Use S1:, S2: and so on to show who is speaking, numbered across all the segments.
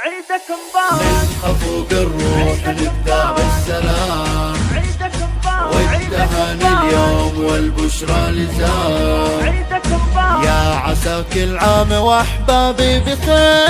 S1: عيدك مبارك
S2: من خفوق الروح نبدأ بالسلام،
S1: عيدك مبارك
S2: والتهاني اليوم والبشرى لزام.
S1: عيدك مبارك
S2: يا عسى كل عام واحبابي بخير.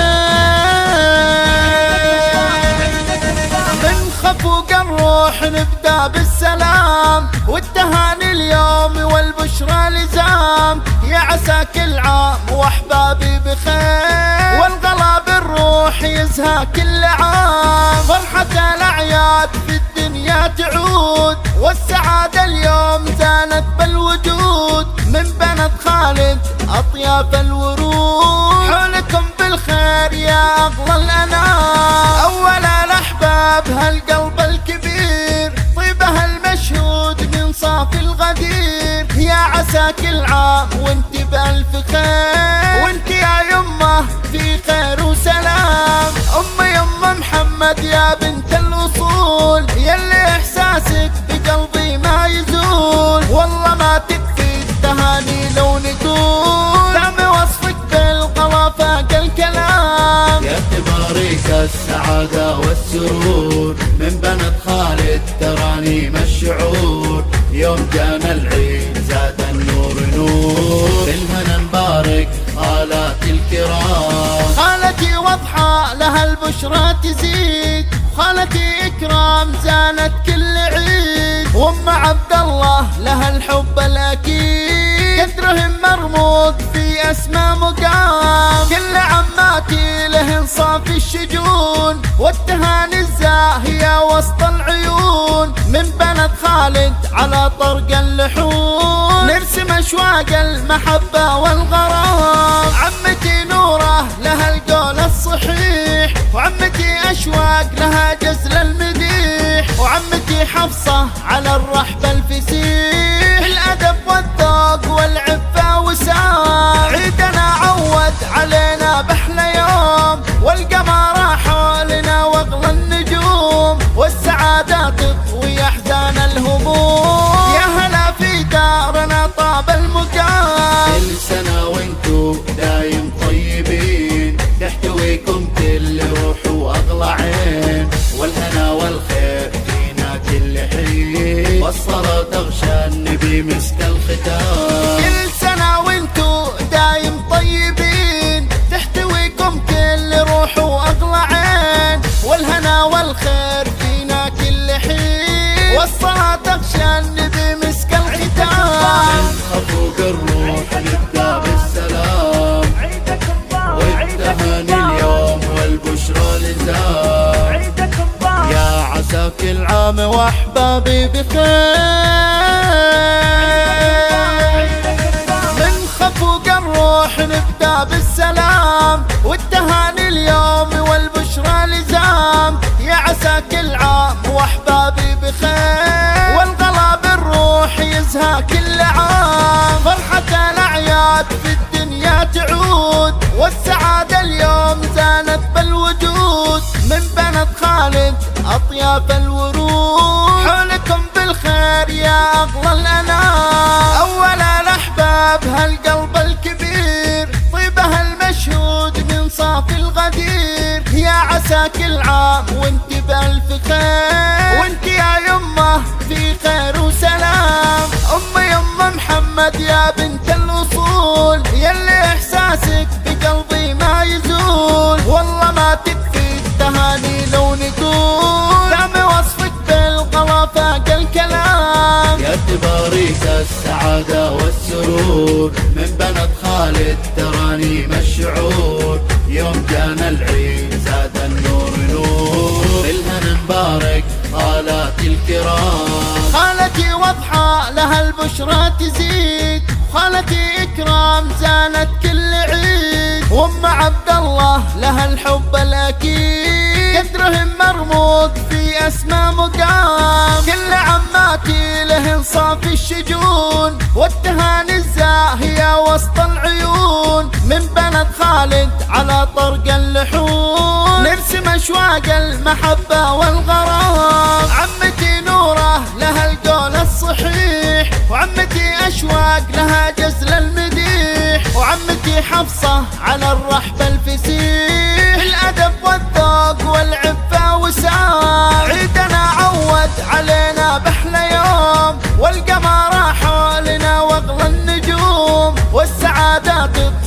S2: من خفوق الروح نبدأ بالسلام، والتهاني اليوم والبشرى لزام. يا عسى كل عام واحبابي بخير، والغلا بالروح يزهى كل عام. فرحة الأعياد في الدنيا تعود، والسعادة اليوم زانت بالوجود. من بنت خالد أطياب الورود، حولكم بالخير يا أغلى الأنام. أول الأحباب هالقلب الكبير، طيبها المشهود من صافي الغدير. يا عسى كل عام وانت بألف خير، وانت يا يمه في خير وسلام. يمه محمد يا بنت الأصول، يلي إحساسك بقلبي ما يزول. والله ما تكفي التهاني لو نقول، دام وصفك بالغلا فاق الكلام. يا تباريك السعادة والسرور، من بنت خالد ترانيم الشعور. يوم جانا العيد زاد النور نور، بالهنا نبارك خالاتي الكرام. خالتي وضحى لها البشرى تزيد، خالتي إكرام زانت كل عيد. وأم عبد الله لها الحب الأكيد، قدرهم مرموق في أسمى مقام. كل عماتي لهن صافي الشجون، والتهاني الزاهية وسط العيون. من بنت خالد على طرق اللحون، نرسم أشواق المحبة والغرام. عمتي نوره لها القول الصحيح، وعمتي أشواق لها جزل المديح. وعمتي حفصة على الرحب الفسيح، الأدب والذوق والعفة وسام. عيدنا عود علينا بأحلى يوم، والقمر حولنا واغلى النجوم. والسعادة تطوي أحزان الهموم، يا هلا في دارنا طاب المقام. كل سنة وانتو دايم طيبين، تحتويكم كل روح واغلى عين. والهنا والخير فينا كل حين، والصلاة تغشى النبي مسك الختام. كل سنة وانتو دايم طيبين، تحتويكم كل روح واغلى عين. والهنا والخير فينا كل حين، والصلاة تغشى النبي مسك الختام. من خفوق الروح نبدأ بالسلام،
S1: عيدك مبارك
S2: والتهاني اليوم والبشرى لزام.
S1: عيدك مبارك
S2: يا عسى كل عام واحبابي بخير. من خفوق الروح نبدأ بالسلام، والتهاني اليوم والبشرى لزام. يا عسى كل عام واحبابي بخير، والغلا بالروح يزهى كل عام. فرحة الأعياد في الدنيا تعود، والسعادة اليوم زانت بالوجود. من بنت خالد أطياب الورود، حولكم بالخير يا أغلى الأنام. أول الأحباب هالقلب الكبير، طيبها المشهود من صافي الغدير. يا عسى كل عام وانت بألف خير، وانت يا يمه في خير وسلام. يمه محمد يا بنت الأصول، يلي إحساسك بقلبي ما يزول. والله ما تكفي التهاني لو نقول، دام وصفك بالغلا فاق الكلام. يا تباريك السعادة والسرور، من بنت خالد ترانيم الشعور. يوم جانا العيد زاد النور نور، بالهنا نبارك خالاتي الكرام. خالتي وضحى لها البشرى تزيد، خالتي إكرام زانت كل عيد. وأم عبد الله لها الحب الأكيد، قدرهم مرموق في أسمى مقام. كل عماتي لهن صافي الشجون، والتهاني الزاهية وسط العيون. من بنت خالد على طرق اللحون، نرسم أشواق المحبة والغرام. عمتي نوره لها القول الصحيح، وعمتي أشواق لها جزل المديح. وعمتي حفصة على الرحب الفسيح، الأدب والذوق لا تطير